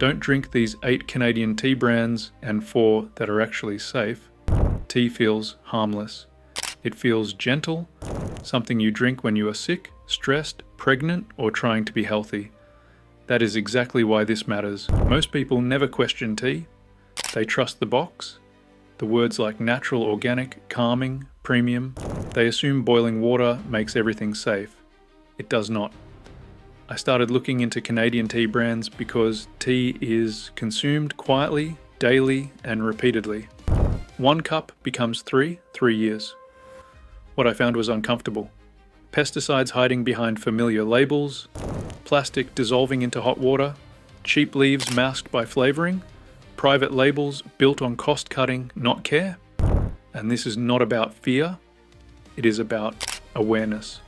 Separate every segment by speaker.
Speaker 1: Don't drink these 8 Canadian tea brands and 4 that are actually safe. Tea feels harmless. It feels gentle, something you drink when you are sick, stressed, pregnant, or trying to be healthy. That is exactly why this matters. Most people never question tea. They trust the box. The words like natural, organic, calming, premium. They assume boiling water makes everything safe. It does not. I started looking into Canadian tea brands because tea is consumed quietly, daily, and repeatedly. 1 cup becomes 3 years. What I found was uncomfortable. Pesticides hiding behind familiar labels, plastic dissolving into hot water, cheap leaves masked by flavoring, private labels built on cost cutting, not care. And this is not about fear, it is about awareness.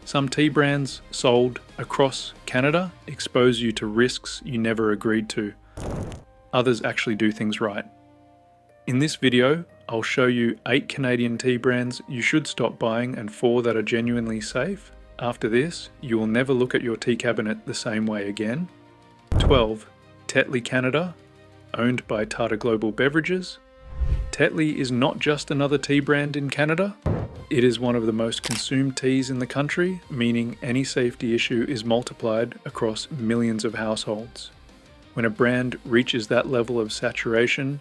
Speaker 1: Some tea brands sold across Canada expose you to risks you never agreed to. Others actually do things right. In this video, I'll show you 8 Canadian tea brands you should stop buying and 4 that are genuinely safe. After this, you will never look at your tea cabinet the same way again. 12. Tetley Canada, owned by Tata Global Beverages. Tetley is not just another tea brand in Canada. It is one of the most consumed teas in the country, meaning any safety issue is multiplied across millions of households. When a brand reaches that level of saturation,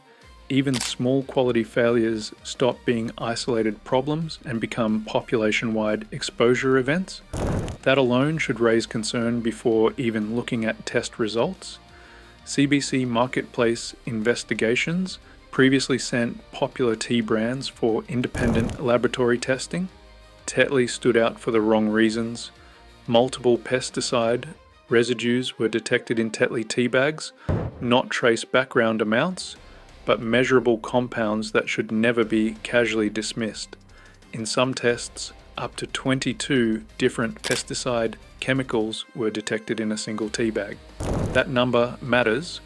Speaker 1: even small quality failures stop being isolated problems and become population-wide exposure events. That alone should raise concern before even looking at test results. CBC Marketplace Investigations previously sent popular tea brands for independent laboratory testing. Tetley stood out for the wrong reasons. Multiple pesticide residues were detected in Tetley tea bags, not trace background amounts, but measurable compounds that should never be casually dismissed. In some tests, up to 22 different pesticide chemicals were detected in a single tea bag. That number matters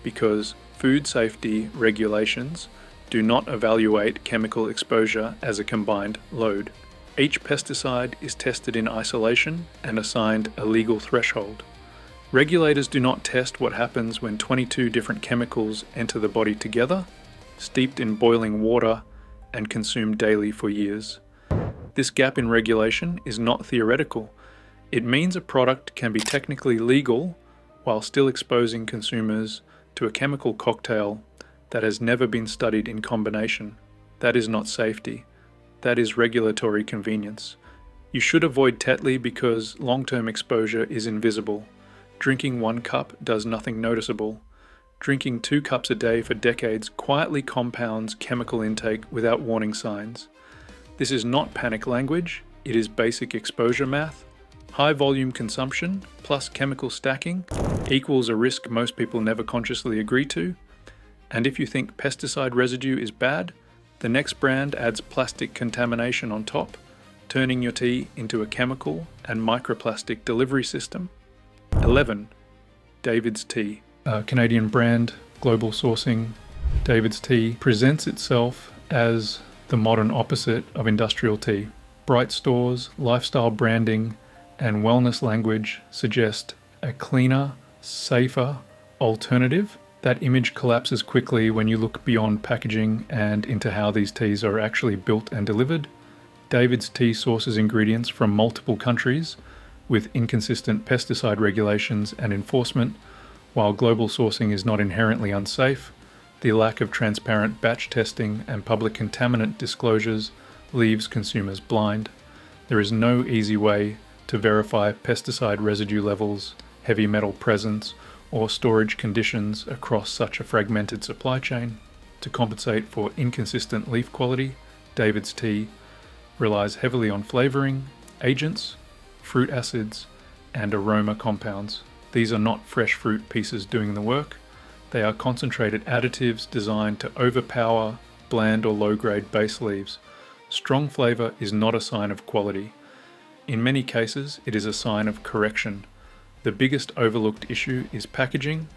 Speaker 1: because food safety regulations do not evaluate chemical exposure as a combined load. Each pesticide is tested in isolation and assigned a legal threshold. Regulators do not test what happens when 22 different chemicals enter the body together, steeped in boiling water, and consumed daily for years. This gap in regulation is not theoretical. It means a product can be technically legal while still exposing consumers to a chemical cocktail that has never been studied in combination. That is not safety. That is regulatory convenience. You should avoid Tetley because long-term exposure is invisible. Drinking 1 cup does nothing noticeable. Drinking 2 cups a day for decades quietly compounds chemical intake without warning signs. This is not panic language, it is basic exposure math. High volume consumption plus chemical stacking equals a risk most people never consciously agree to. And if you think pesticide residue is bad, the next brand adds plastic contamination on top, turning your tea into a chemical and microplastic delivery system. 11. David's Tea. A Canadian brand, global sourcing. David's Tea presents itself as the modern opposite of industrial tea. Bright stores, lifestyle branding, and wellness language suggest a cleaner, safer alternative. That image collapses quickly when you look beyond packaging and into how these teas are actually built and delivered. David's Tea sources ingredients from multiple countries with inconsistent pesticide regulations and enforcement. While global sourcing is not inherently unsafe, the lack of transparent batch testing and public contaminant disclosures leaves consumers blind. There is no easy way to verify pesticide residue levels, heavy metal presence, or storage conditions across such a fragmented supply chain. To compensate for inconsistent leaf quality, David's Tea relies heavily on flavoring, agents, fruit acids, and aroma compounds. These are not fresh fruit pieces doing the work. They are concentrated additives designed to overpower bland or low-grade base leaves. Strong flavor is not a sign of quality. In many cases, it is a sign of correction. The biggest overlooked issue is packaging.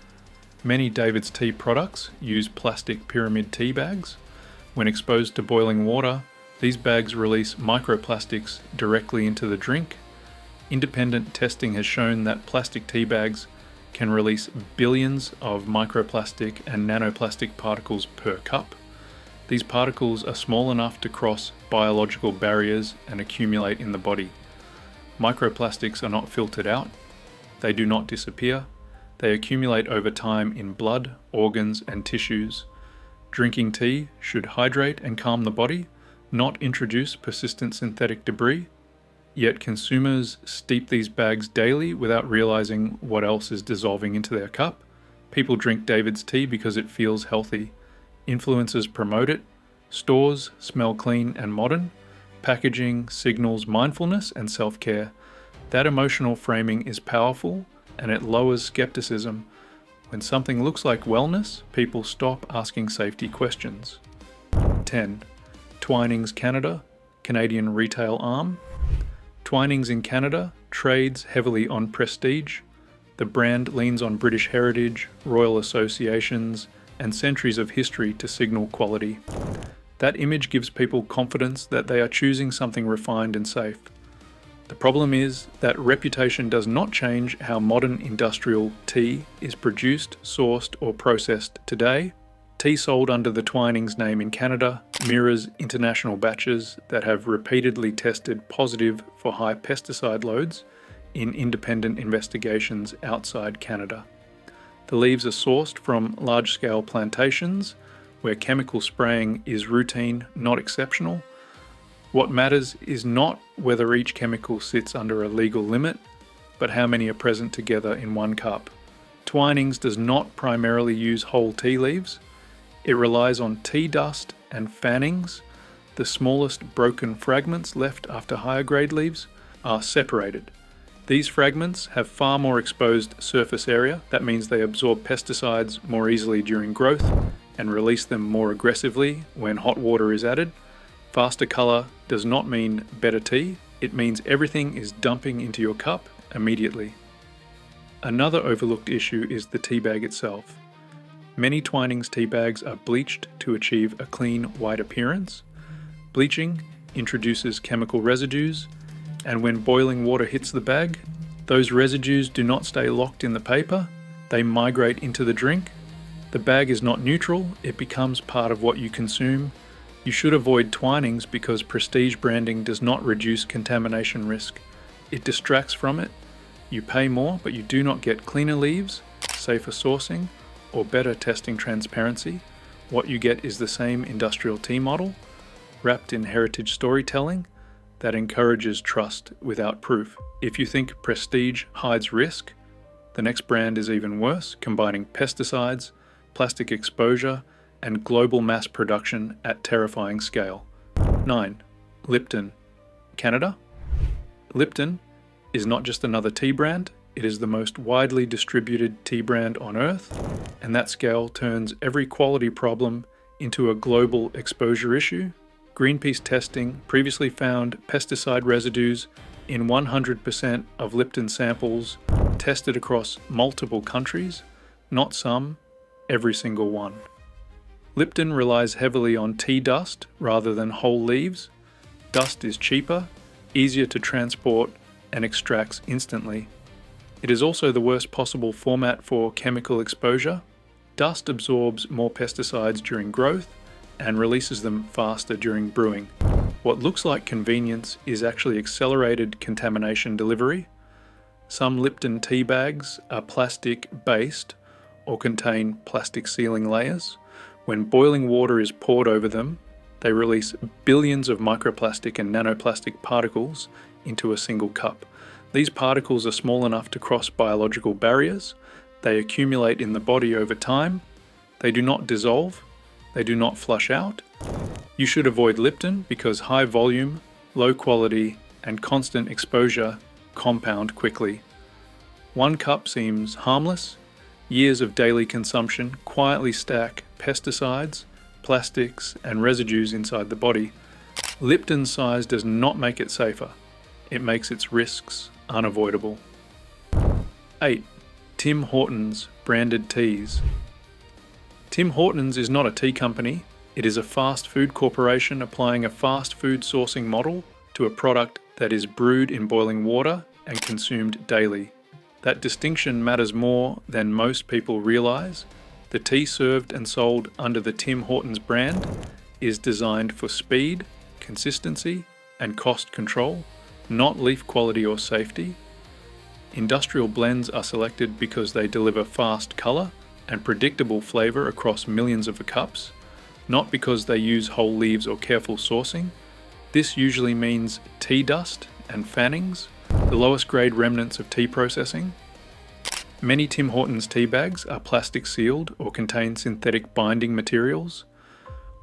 Speaker 1: Many David's Tea products use plastic pyramid tea bags. When exposed to boiling water, these bags release microplastics directly into the drink. Independent testing has shown that plastic tea bags can release billions of microplastic and nanoplastic particles per cup. These particles are small enough to cross biological barriers and accumulate in the body. Microplastics are not filtered out. They do not disappear. They accumulate over time in blood, organs, and tissues. Drinking tea should hydrate and calm the body, not introduce persistent synthetic debris. Yet consumers steep these bags daily without realizing what else is dissolving into their cup. People drink David's tea because it feels healthy. Influencers promote it. Stores smell clean and modern. Packaging signals mindfulness and self-care. That emotional framing is powerful, and it lowers skepticism. When something looks like wellness, people stop asking safety questions. 10. Twinings Canada, Canadian retail arm. Twinings in Canada trades heavily on prestige. The brand leans on British heritage, royal associations, and centuries of history to signal quality. That image gives people confidence that they are choosing something refined and safe. The problem is that reputation does not change how modern industrial tea is produced, sourced, or processed today. Tea sold under the Twinings name in Canada mirrors international batches that have repeatedly tested positive for high pesticide loads in independent investigations outside Canada. The leaves are sourced from large-scale plantations where chemical spraying is routine, not exceptional. What matters is not whether each chemical sits under a legal limit, but how many are present together in one cup. Twinings does not primarily use whole tea leaves. It relies on tea dust and fannings. The smallest broken fragments left after higher grade leaves are separated. These fragments have far more exposed surface area. That means they absorb pesticides more easily during growth and release them more aggressively when hot water is added. Faster color does not mean better tea. It means everything is dumping into your cup immediately. Another overlooked issue is the tea bag itself. Many Twinings tea bags are bleached to achieve a clean, white appearance. Bleaching introduces chemical residues, and when boiling water hits the bag, those residues do not stay locked in the paper, they migrate into the drink. The bag is not neutral, it becomes part of what you consume. You should avoid Twinings because prestige branding does not reduce contamination risk. It distracts from it. You pay more, but you do not get cleaner leaves, safer sourcing, or better testing transparency. What you get is the same industrial tea model, wrapped in heritage storytelling that encourages trust without proof. If you think prestige hides risk, the next brand is even worse, combining pesticides, plastic exposure, and global mass production at terrifying scale. 9. Lipton, Canada. Lipton is not just another tea brand, it is the most widely distributed tea brand on Earth, and that scale turns every quality problem into a global exposure issue. Greenpeace testing previously found pesticide residues in 100% of Lipton samples tested across multiple countries, not some, every single one. Lipton relies heavily on tea dust rather than whole leaves. Dust is cheaper, easier to transport, and extracts instantly. It is also the worst possible format for chemical exposure. Dust absorbs more pesticides during growth and releases them faster during brewing. What looks like convenience is actually accelerated contamination delivery. Some Lipton tea bags are plastic-based or contain plastic sealing layers. When boiling water is poured over them, they release billions of microplastic and nanoplastic particles into a single cup. These particles are small enough to cross biological barriers. They accumulate in the body over time. They do not dissolve. They do not flush out. You should avoid Lipton because high volume, low quality, and constant exposure compound quickly. One cup seems harmless. Years of daily consumption quietly stack pesticides, plastics, and residues inside the body. Lipton's size does not make it safer. It makes its risks unavoidable. 8. Tim Hortons branded teas. Tim Hortons is not a tea company. It is a fast food corporation applying a fast food sourcing model to a product that is brewed in boiling water and consumed daily. That distinction matters more than most people realize. The tea served and sold under the Tim Hortons brand is designed for speed, consistency, and cost control, not leaf quality or safety. Industrial blends are selected because they deliver fast color and predictable flavor across millions of cups, not because they use whole leaves or careful sourcing. This usually means tea dust and fannings, the lowest grade remnants of tea processing. Many Tim Hortons tea bags are plastic sealed or contain synthetic binding materials.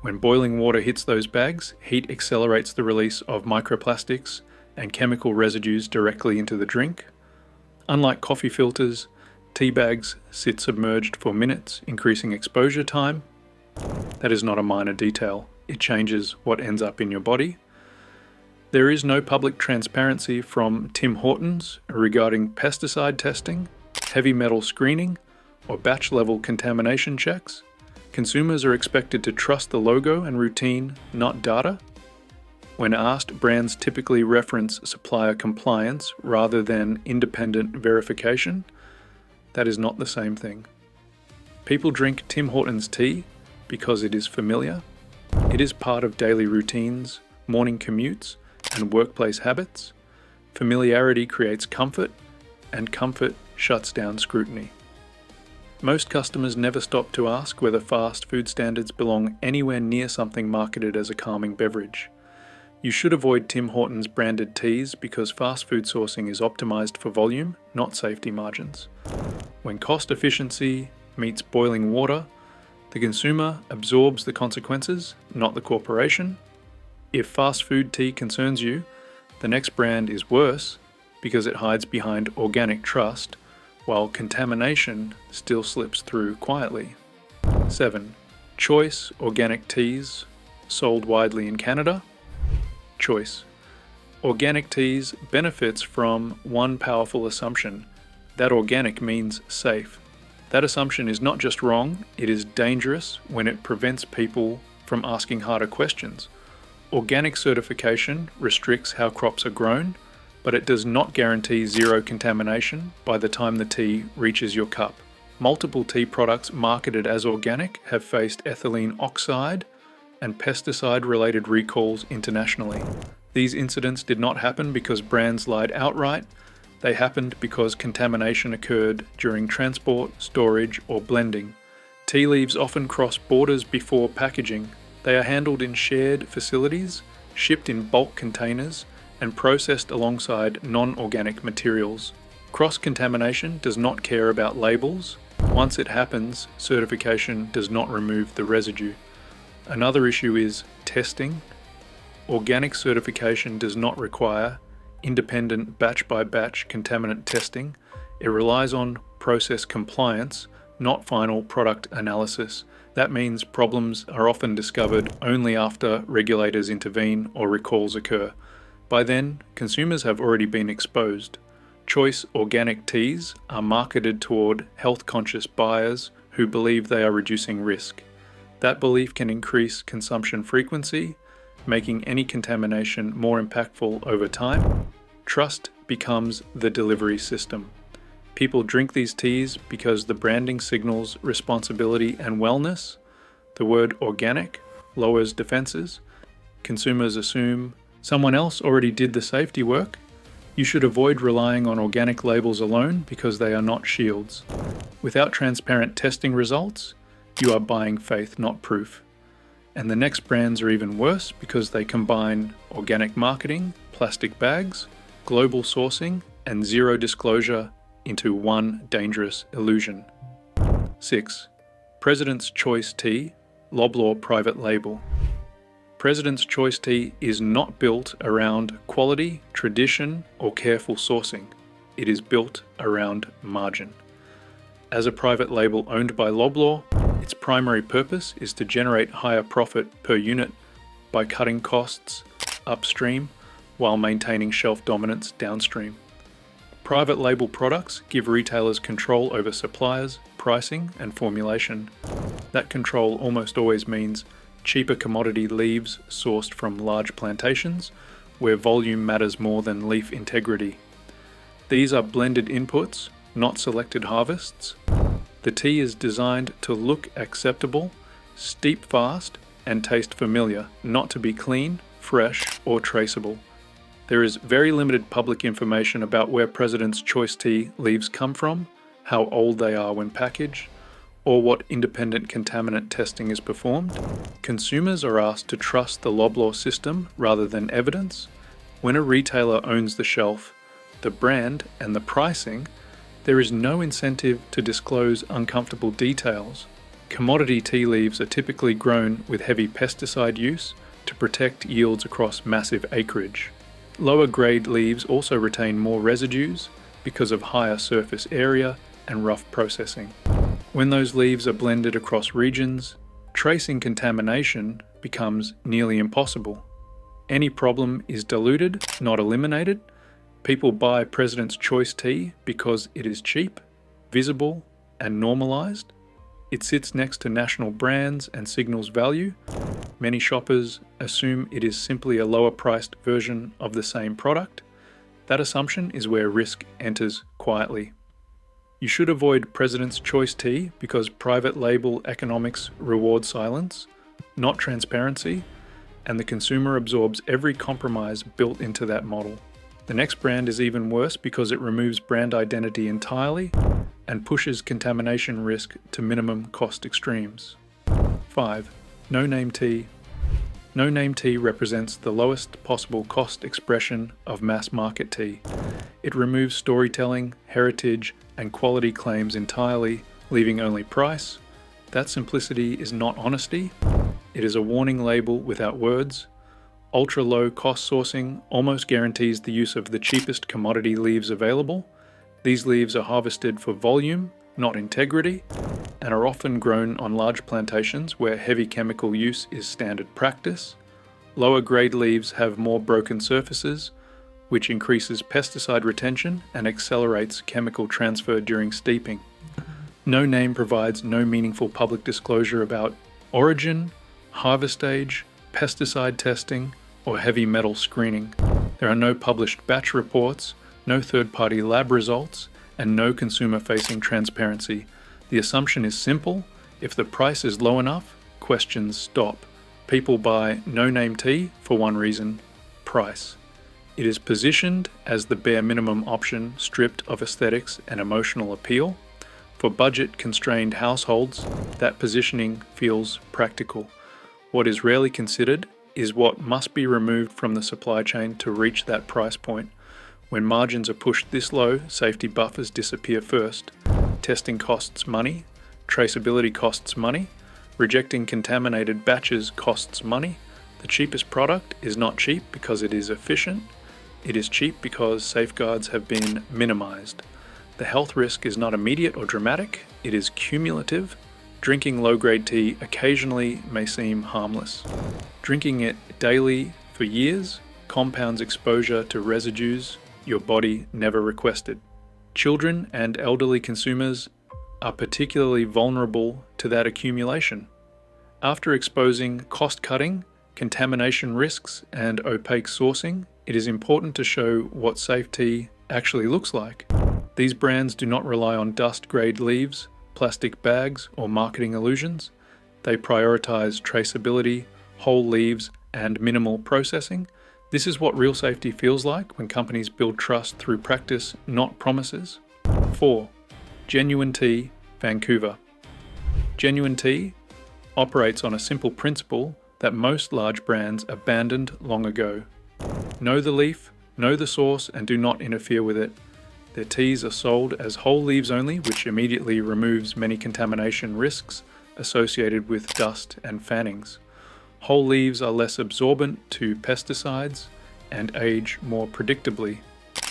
Speaker 1: When boiling water hits those bags, heat accelerates the release of microplastics and chemical residues directly into the drink. Unlike coffee filters, tea bags sit submerged for minutes, increasing exposure time. That is not a minor detail. It changes what ends up in your body. There is no public transparency from Tim Hortons regarding pesticide testing, heavy metal screening, or batch-level contamination checks. Consumers are expected to trust the logo and routine, not data. When asked, brands typically reference supplier compliance rather than independent verification. That is not the same thing. People drink Tim Hortons tea because it is familiar. It is part of daily routines, morning commutes, and workplace habits. Familiarity creates comfort, and comfort shuts down scrutiny. Most customers never stop to ask whether fast food standards belong anywhere near something marketed as a calming beverage. You should avoid Tim Hortons branded teas because fast food sourcing is optimized for volume, not safety margins. When cost efficiency meets boiling water, the consumer absorbs the consequences, not the corporation. If fast food tea concerns you, the next brand is worse because it hides behind organic trust, while contamination still slips through quietly. 7. Choice organic teas sold widely in Canada. Choice. Organic teas benefits from one powerful assumption, that organic means safe. That assumption is not just wrong, it is dangerous when it prevents people from asking harder questions. Organic certification restricts how crops are grown, but it does not guarantee zero contamination by the time the tea reaches your cup. Multiple tea products marketed as organic have faced ethylene oxide and pesticide-related recalls internationally. These incidents did not happen because brands lied outright. They happened because contamination occurred during transport, storage, or blending. Tea leaves often cross borders before packaging. They are handled in shared facilities, shipped in bulk containers, and processed alongside non-organic materials. Cross-contamination does not care about labels. Once it happens, certification does not remove the residue. Another issue is testing. Organic certification does not require independent batch-by-batch contaminant testing. It relies on process compliance, not final product analysis. That means problems are often discovered only after regulators intervene or recalls occur. By then, consumers have already been exposed. Choice organic teas are marketed toward health-conscious buyers who believe they are reducing risk. That belief can increase consumption frequency, making any contamination more impactful over time. Trust becomes the delivery system. People drink these teas because the branding signals responsibility and wellness. The word organic lowers defenses. Consumers assume someone else already did the safety work. You should avoid relying on organic labels alone because they are not shields. Without transparent testing results, you are buying faith, not proof. And the next brands are even worse because they combine organic marketing, plastic bags, global sourcing, and zero disclosure into one dangerous illusion. 6. President's Choice Tea, Loblaw Private Label. President's Choice Tea is not built around quality, tradition, or careful sourcing. It is built around margin. As a private label owned by Loblaw, its primary purpose is to generate higher profit per unit by cutting costs upstream while maintaining shelf dominance downstream. Private label products give retailers control over suppliers, pricing, and formulation. That control almost always means cheaper commodity leaves sourced from large plantations, where volume matters more than leaf integrity. These are blended inputs, not selected harvests. The tea is designed to look acceptable, steep fast, and taste familiar, not to be clean, fresh, or traceable. There is very limited public information about where President's Choice tea leaves come from, how old they are when packaged, or what independent contaminant testing is performed. Consumers are asked to trust the Loblaw system rather than evidence. When a retailer owns the shelf, the brand, and the pricing, there is no incentive to disclose uncomfortable details. Commodity tea leaves are typically grown with heavy pesticide use to protect yields across massive acreage. Lower grade leaves also retain more residues because of higher surface area and rough processing. When those leaves are blended across regions, tracing contamination becomes nearly impossible. Any problem is diluted, not eliminated. People buy President's Choice tea because it is cheap, visible, and normalized. It sits next to national brands and signals value. Many shoppers assume it is simply a lower-priced version of the same product. That assumption is where risk enters quietly. You should avoid President's Choice tea because private label economics reward silence, not transparency, and the consumer absorbs every compromise built into that model. The next brand is even worse because it removes brand identity entirely and pushes contamination risk to minimum cost extremes. 5. No-name tea. No-name tea represents the lowest possible cost expression of mass market tea. It removes storytelling, heritage, and quality claims entirely, leaving only price. That simplicity is not honesty. It is a warning label without words. Ultra-low cost sourcing almost guarantees the use of the cheapest commodity leaves available. These leaves are harvested for volume, not integrity, and are often grown on large plantations where heavy chemical use is standard practice. Lower grade leaves have more broken surfaces, which increases pesticide retention and accelerates chemical transfer during steeping. No name provides no meaningful public disclosure about origin, harvest age, pesticide testing, or heavy metal screening. There are no published batch reports, no third-party lab results, and no consumer-facing transparency. The assumption is simple: if the price is low enough, questions stop. People buy no-name tea for one reason: price. It is positioned as the bare minimum option, stripped of aesthetics and emotional appeal. For budget-constrained households, that positioning feels practical. What is rarely considered is what must be removed from the supply chain to reach that price point. When margins are pushed this low, safety buffers disappear first. Testing costs money, traceability costs money, rejecting contaminated batches costs money. The cheapest product is not cheap because it is efficient. It is cheap because safeguards have been minimized. The health risk is not immediate or dramatic, it is cumulative. Drinking low-grade tea occasionally may seem harmless. Drinking it daily for years compounds exposure to residues your body never requested. Children and elderly consumers are particularly vulnerable to that accumulation. After exposing cost-cutting, contamination risks, and opaque sourcing, it is important to show what safe tea actually looks like. These brands do not rely on dust-grade leaves, plastic bags, or marketing illusions. They prioritize traceability, whole leaves, and minimal processing. This is what real safety feels like when companies build trust through practice, not promises. 4. Genuine Tea, Vancouver. Genuine Tea operates on a simple principle that most large brands abandoned long ago. Know the leaf, know the source, and do not interfere with it. Their teas are sold as whole leaves only, which immediately removes many contamination risks associated with dust and fannings. Whole leaves are less absorbent to pesticides and age more predictably.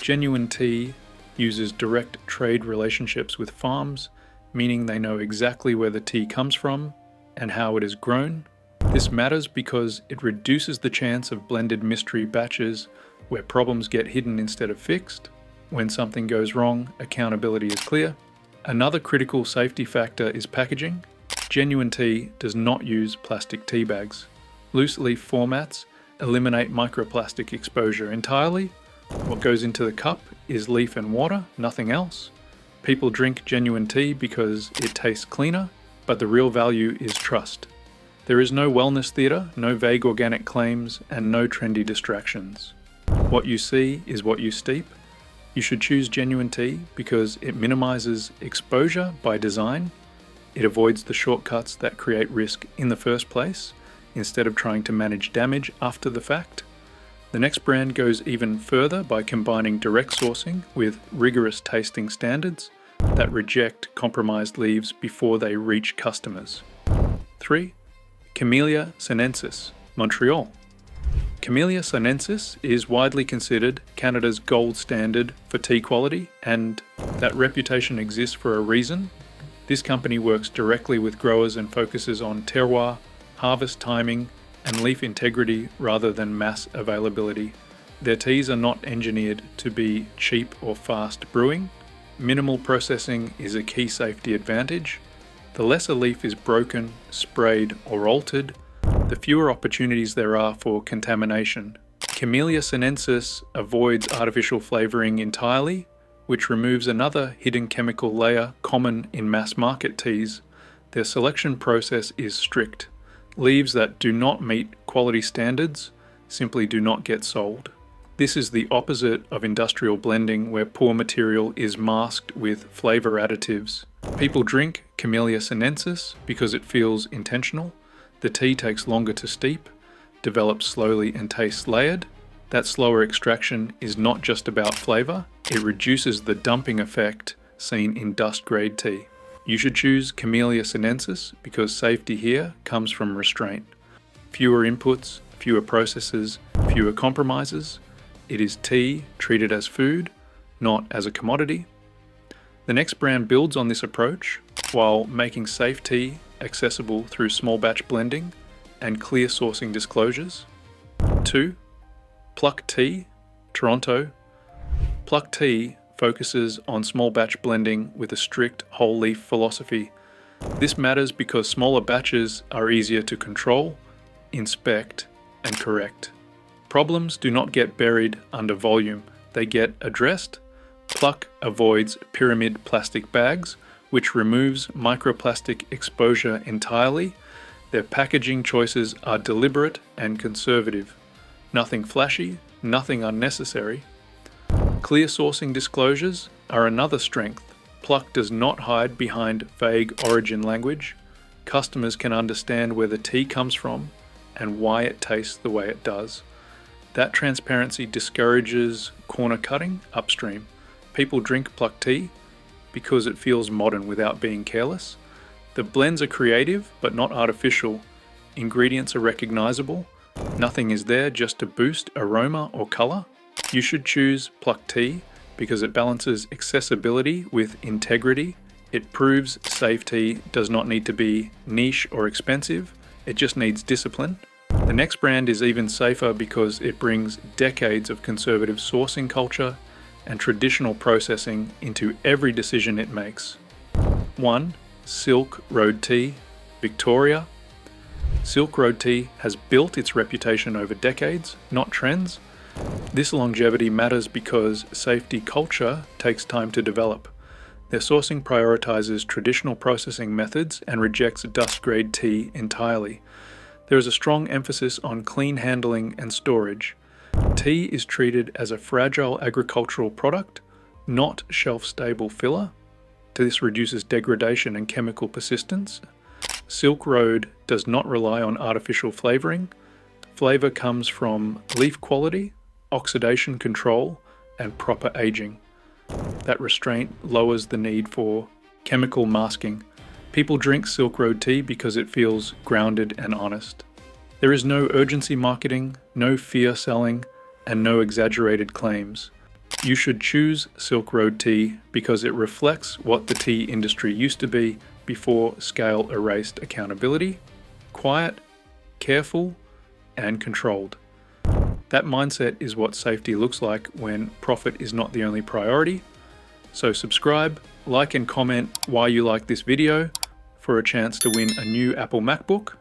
Speaker 1: Genuine Tea uses direct trade relationships with farms, meaning they know exactly where the tea comes from and how it is grown. This matters because it reduces the chance of blended mystery batches where problems get hidden instead of fixed. When something goes wrong, accountability is clear. Another critical safety factor is packaging. Genuine Tea does not use plastic tea bags. Loose leaf formats eliminate microplastic exposure entirely. What goes into the cup is leaf and water, nothing else. People drink genuine tea because it tastes cleaner, but the real value is trust. There is no wellness theatre, no vague organic claims, and no trendy distractions. What you see is what you steep. You should choose genuine tea because it minimizes exposure by design. It avoids the shortcuts that create risk in the first place, instead of trying to manage damage after the fact. The next brand goes even further by combining direct sourcing with rigorous tasting standards that reject compromised leaves before they reach customers. 3. Camellia sinensis, Montreal. Camellia sinensis is widely considered Canada's gold standard for tea quality, and that reputation exists for a reason. This company works directly with growers and focuses on terroir, harvest timing, and leaf integrity rather than mass availability. Their teas are not engineered to be cheap or fast brewing. Minimal processing is a key safety advantage. The less a leaf is broken, sprayed, or altered, the fewer opportunities there are for contamination. Camellia sinensis avoids artificial flavoring entirely, which removes another hidden chemical layer common in mass market teas. Their selection process is strict. Leaves that do not meet quality standards simply do not get sold. This is the opposite of industrial blending, where poor material is masked with flavor additives. People drink Camellia sinensis because it feels intentional. The tea takes longer to steep, develops slowly and tastes layered. That slower extraction is not just about flavor, it reduces the dumping effect seen in dust-grade tea. You should choose Camellia sinensis because safety here comes from restraint. Fewer inputs, fewer processes, fewer compromises. It is tea treated as food, not as a commodity. The next brand builds on this approach while making safe tea accessible through small batch blending and clear sourcing disclosures. 2. Pluck Tea, Toronto. Pluck Tea focuses on small batch blending with a strict whole leaf philosophy. This matters because smaller batches are easier to control, inspect, and correct. Problems do not get buried under volume, they get addressed. Pluck avoids pyramid plastic bags, which removes microplastic exposure entirely. Their packaging choices are deliberate and conservative. Nothing flashy, nothing unnecessary. Clear sourcing disclosures are another strength. Pluck does not hide behind vague origin language. Customers can understand where the tea comes from and why it tastes the way it does. That transparency discourages corner cutting upstream. People drink Pluck tea because it feels modern without being careless. The blends are creative but not artificial. Ingredients are recognizable. Nothing is there just to boost aroma or color. You should choose Pluck tea because it balances accessibility with integrity. It proves safe tea does not need to be niche or expensive, it just needs discipline. The next brand is even safer because it brings decades of conservative sourcing culture and traditional processing into every decision it makes. 1. Silk Road Tea, Victoria. Silk Road Tea has built its reputation over decades, not trends. This longevity matters because safety culture takes time to develop. Their sourcing prioritizes traditional processing methods and rejects dust-grade tea entirely. There is a strong emphasis on clean handling and storage. Tea is treated as a fragile agricultural product, not shelf-stable filler. This reduces degradation and chemical persistence. Silk Road does not rely on artificial flavoring. Flavor comes from leaf quality, oxidation control, and proper aging. That restraint lowers the need for chemical masking. People drink Silk Road tea because it feels grounded and honest. There is no urgency marketing, no fear selling, and no exaggerated claims. You should choose Silk Road tea because it reflects what the tea industry used to be before scale erased accountability: quiet, careful, and controlled. That mindset is what safety looks like when profit is not the only priority. So subscribe, like and comment why you like this video for a chance to win a new Apple MacBook.